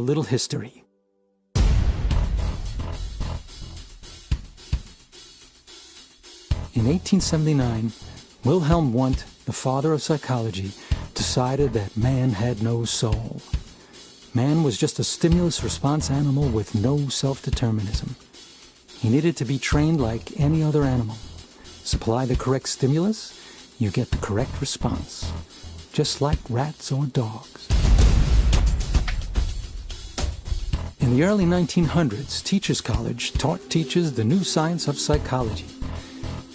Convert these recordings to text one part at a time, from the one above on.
little history. In 1879, Wilhelm Wundt, the father of psychology, decided that man had no soul. Man was just a stimulus-response animal with no self-determinism. He needed to be trained like any other animal. Supply the correct stimulus, you get the correct response, just like rats or dogs. In the early 1900s, Teachers College taught teachers the new science of psychology.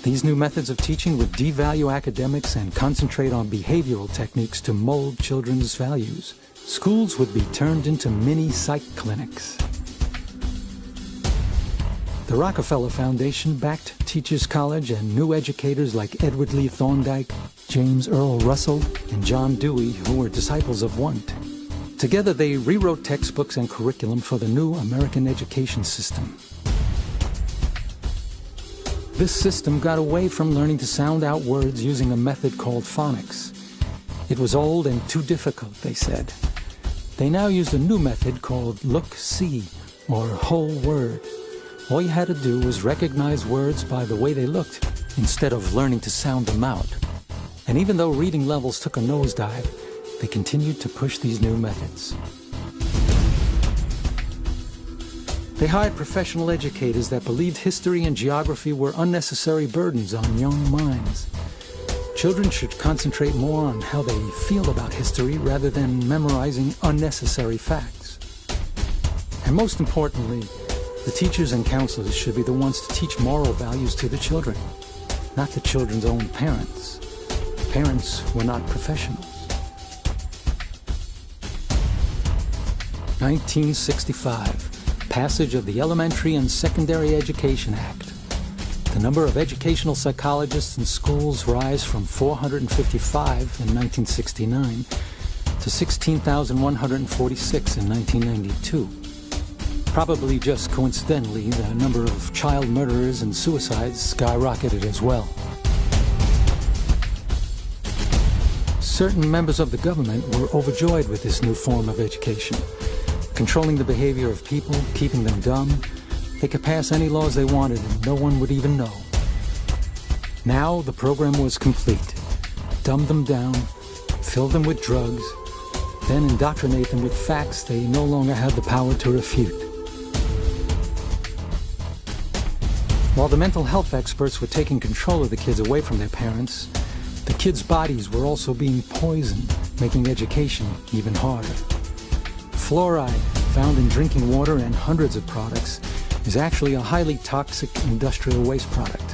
These new methods of teaching would devalue academics and concentrate on behavioral techniques to mold children's values. Schools would be turned into mini psych clinics. The Rockefeller Foundation backed Teachers College and new educators like Edward Lee Thorndike, James Earl Russell, and John Dewey, who were disciples of Wundt. Together they rewrote textbooks and curriculum for the new American education system. This system got away from learning to sound out words using a method called phonics. It was old and too difficult, they said. They now used a new method called look-see, or whole word. All you had to do was recognize words by the way they looked, instead of learning to sound them out. And even though reading levels took a nosedive, they continued to push these new methods. They hired professional educators that believed history and geography were unnecessary burdens on young minds. Children should concentrate more on how they feel about history rather than memorizing unnecessary facts. And most importantly, the teachers and counselors should be the ones to teach moral values to the children, not the children's own parents. Parents were not professionals. 1965. Passage of the Elementary and Secondary Education Act. The number of educational psychologists in schools rise from 455 in 1969 to 16,146 in 1992. Probably just coincidentally, the number of child murderers and suicides skyrocketed as well. Certain members of the government were overjoyed with this new form of education. Controlling the behavior of people, keeping them dumb, they could pass any laws they wanted and no one would even know. Now the program was complete. Dumb them down, fill them with drugs, then indoctrinate them with facts they no longer had the power to refute. While the mental health experts were taking control of the kids away from their parents, the kids' bodies were also being poisoned, making education even harder. Fluoride, found in drinking water and hundreds of products, is actually a highly toxic industrial waste product.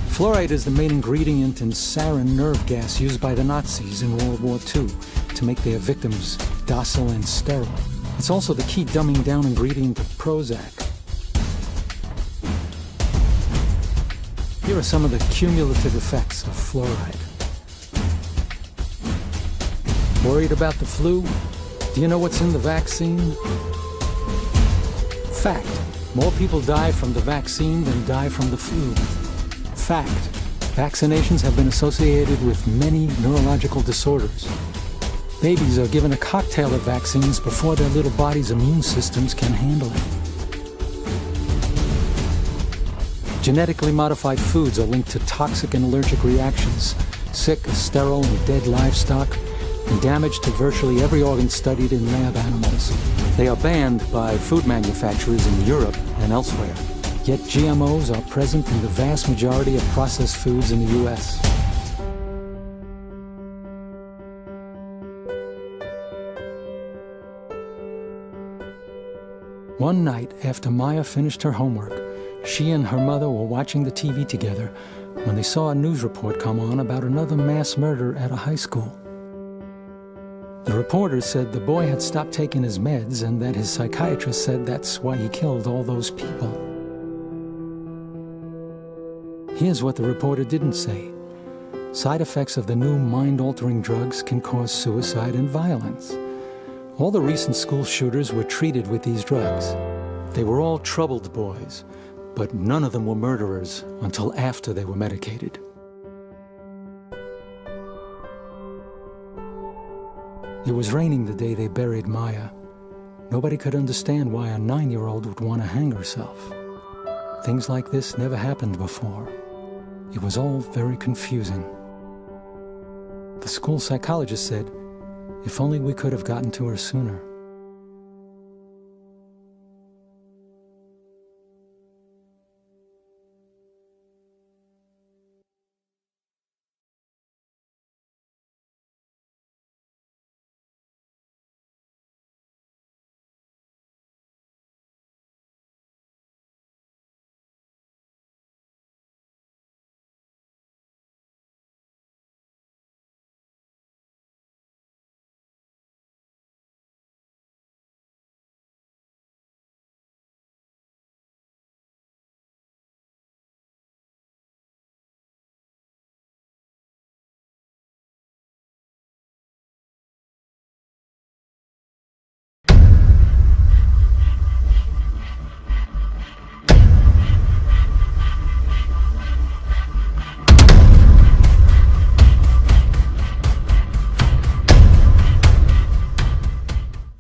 Fluoride is the main ingredient in sarin nerve gas used by the Nazis in World War II to make their victims docile and sterile. It's also the key dumbing down ingredient of Prozac. Here are some of the cumulative effects of fluoride. Worried about the flu? Do you know what's in the vaccine? Fact. More people die from the vaccine than die from the flu. Fact. Vaccinations have been associated with many neurological disorders. Babies are given a cocktail of vaccines before their little body's immune systems can handle it. Genetically modified foods are linked to toxic and allergic reactions, sick, sterile, and dead livestock, and damage to virtually every organ studied in lab animals. They are banned by food manufacturers in Europe and elsewhere. Yet GMOs are present in the vast majority of processed foods in the U.S. One night after Maya finished her homework, she and her mother were watching the TV together when they saw a news report come on about another mass murder at a high school. The reporter said the boy had stopped taking his meds and that his psychiatrist said that's why he killed all those people. Here's what the reporter didn't say. Side effects of the new mind-altering drugs can cause suicide and violence. All the recent school shooters were treated with these drugs. They were all troubled boys, but none of them were murderers until after they were medicated. It was raining the day they buried Maya. Nobody could understand why a 9-year-old would want to hang herself. Things like this never happened before. It was all very confusing. The school psychologist said, if only we could have gotten to her sooner.